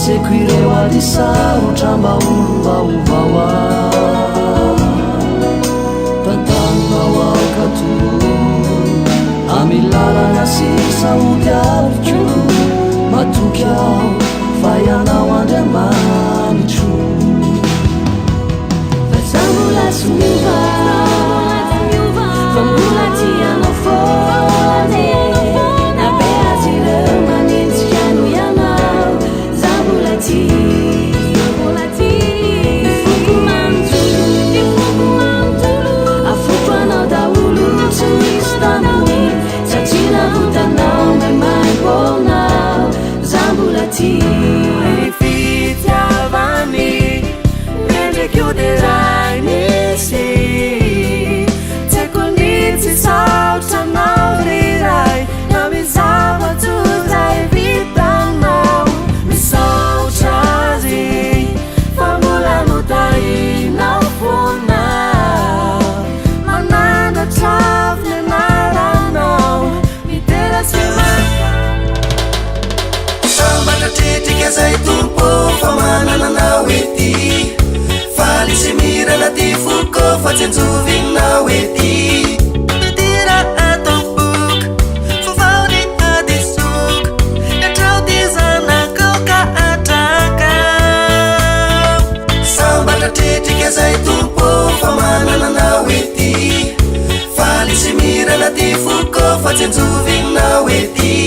sequirewadisautambauluvauvava tatanawakatu amilarana sisaudiarcu matukyao fayanawandemanicu fazamulasumiva famulatianofone nabeaziremanintianuyanao zambulati afutwanao daulu tuistanani satina hutanao memaibonao zambulati ifitiavani mendekyoderainisi tekunitsi sautanaulirai namisavatutai vitanau misautrazi famulanutai naufuna mananda travnenaranau miterasmaka sambatatetikezaitumpo famanananaweti falisimiralatifuko fatsenzuvinaweti tira atombuk fofauni adisuk etraudizanakoka ataka sambatatetikezaitumpo famanananaweti falisimiralatifuko fatsenzuvinaweti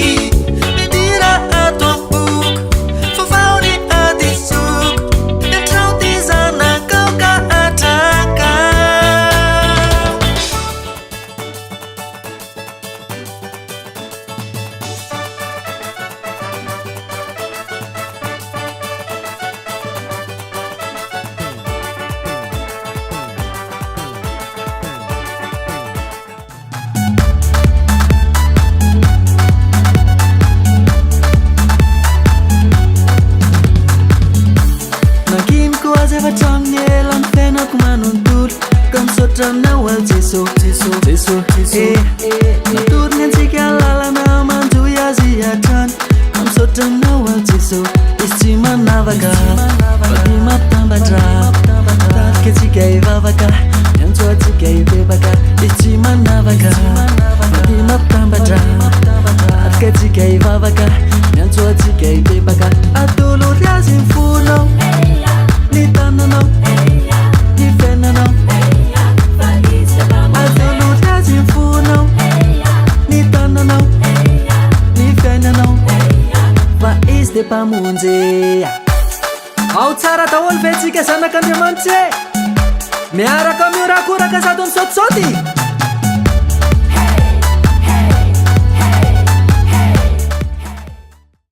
pamunje au tsara daholo ve tsika zanak'Andriamanitra e miaraka miorakoraka sady misotosody